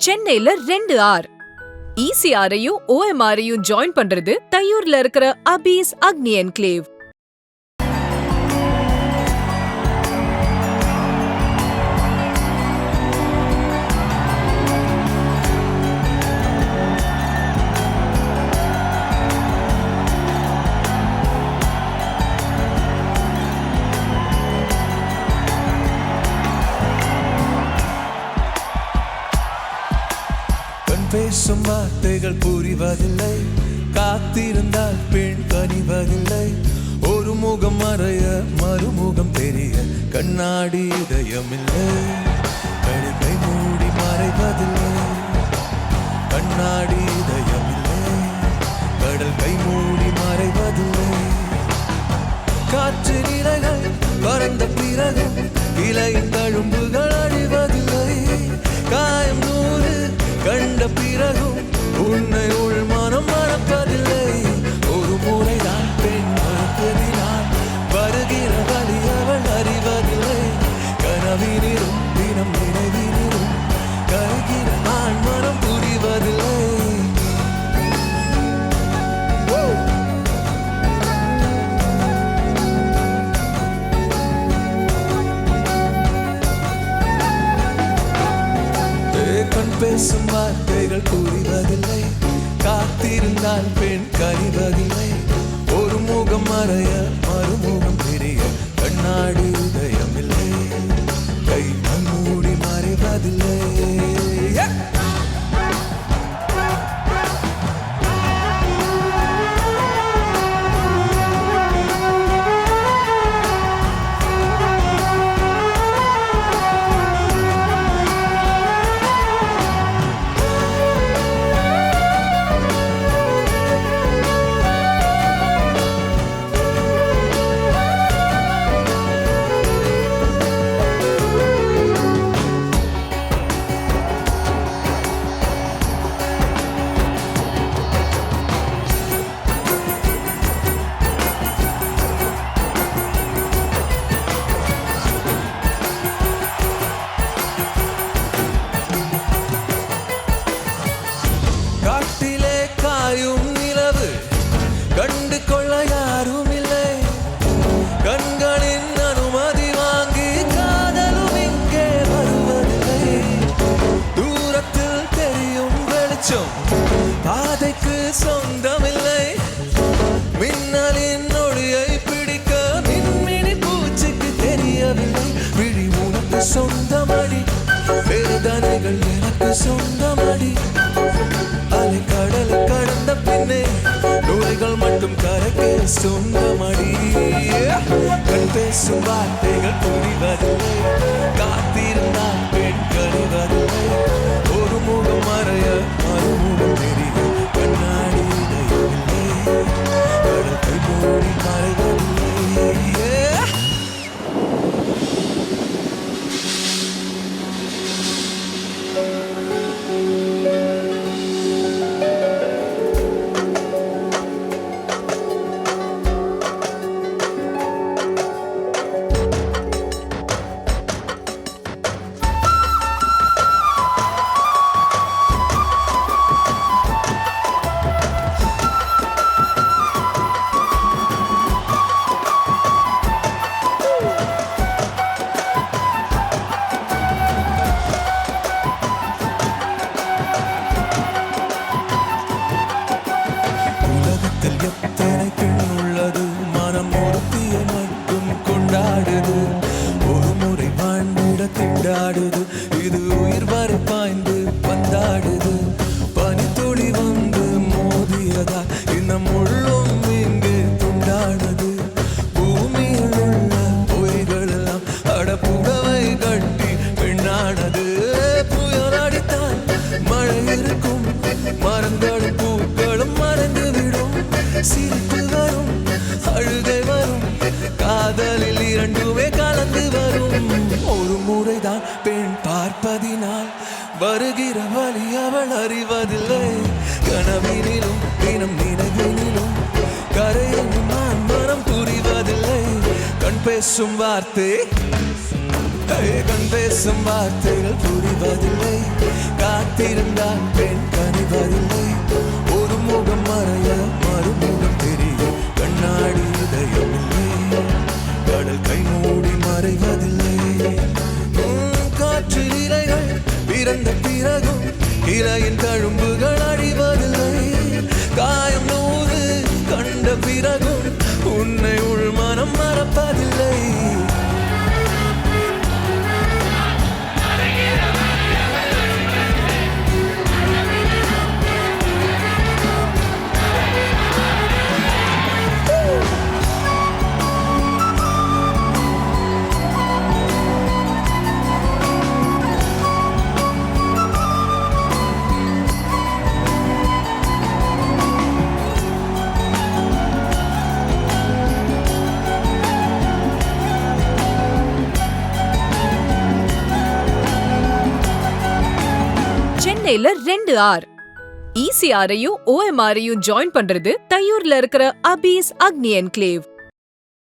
சென்னையில 2 R ECRஐயும் OMRஐயும் join பண்றது தையூர்ல இருக்கிற அபீஸ் அக்னி என்க்ளேவ். பேசும் வார்த்தைகள் புரிவதில்லை, காத்திருந்தால் பெண் கனிவதில்லை. ஒரு முகம் மறைய மறுமுகம் தெரிய கண்ணாடி இதயமில்லை, கை மூடி மறைவதில்லை. கண்ணாடி இதயமில்லை, கடல் கை மூடி மறைவதில்லை. காற்று நிலைகள் பறந்த பிறகு இலையின் தழும்புகள் அழிவதில்லை. காயம் நூறு கண்ட பிறகும் உன்னை உள் மனம் மறப்பதில்லை. ஒரு முறைதான் பெண் மறப்பதினால் வருகிற வழி அவள் அறிவதில்லை. கனவினிலும் தினம் நினைவினிலும் கருகிற ஆண் மனம் புரிவதில்லை. பேசும் வார்த்தைகள் புரிவதில்லை, காத்திருந்தால் பெண் கனிவதில்லை. ஒரு முகம் மறைய மறுமுகம் தெரிய கண்ணாடி இதயமில்லை, கை மூடி மறைவதில்லை. கண்டு கொள்ள யாரும் இல்லை, கண்களின் அனுமதி வாங்கி காதலும் இங்கே வருவதில்லை. தூரத்தில் தெரியும் வெளிச்சம் பாதைக்கு சொந்தமில்லை. மின்னலின் ஒளியை பிடிக்க மின்மினி பூச்சிக்கு தெரியவில்லை. விழி உனக்கு சொந்தமடி, வேதனைகள் எனக்கு சொந்தமடி. அலை கடலை கடந்த பின்னே நோய்கள் மட்டும் கரைக்கே சொந்தமடி. கண் பேசும் வார்த்தைகள் புரிவதில்லை, காத்திருந்தால் பெண் கனிவதில்லை. ஒரு முகம் மறைய மறுமுகம் தெரிய கண்ணாடி இதயமில்லை, கடல் கை மூடி மறைவதில்லை. எத்தனை பெண் உள்ளது, மனம் ஒருத்திய மட்டும் கொண்டாடுது. ஒரு முறை வாழ்ந்திட திண்டாடுது, இது உயிர் வரை பாய்ந்து வந்தாடுது. பனித்துளி வந்து மோதியதா இன்னும் உள்ளும் இங்கு துண்டாடுது. பூமியில் உள்ள பொய்கள் எல்லாம் அடப்புடவை கட்டி பெண்ணானது. புயல் அடித்தால் மழை இருக்கும், மரங்களும் பூக்களும் மறைந்து விடும். சிரிப்பு வரும், அழுகை வரும், காதலில் இரண்டுமே கலந்து வரும். ஒரு முறைதான் பெண் பார்ப்பதினால் வருகிற வழி அவள் அறிவதில்லை. கனவினிலும் தினம் நினைவினிலும் கரையும் நான் மனம் புரிவதில்லை. கண் பேசும் வார்த்தை கண் பேசும் வார்த்தைகள் புரிவதில்லை, காத்திருந்தால் பெண் கனிவதில்லை. ஒரு முகம் மறைய மறுமுகம் தெரிய கண்ணாடி இதயம் இல்லை, கடல் கை மூடி மறைவதில்லை. காற்று இலைகள் பிறந்த பிறகும் இலையின் தழும்புகள் அழிவதில்லை, காயம் நூறு கண்ட பிறகும் உன்னை உள் மனம் மறப்பதில்லை. சென்னையில 2 ஆர். ECRஐயும் OMRஐயும் ஜாயின் பண்றது தையூர்ல இருக்கிற அபீஸ் அக்னி என்க்ளேவ்.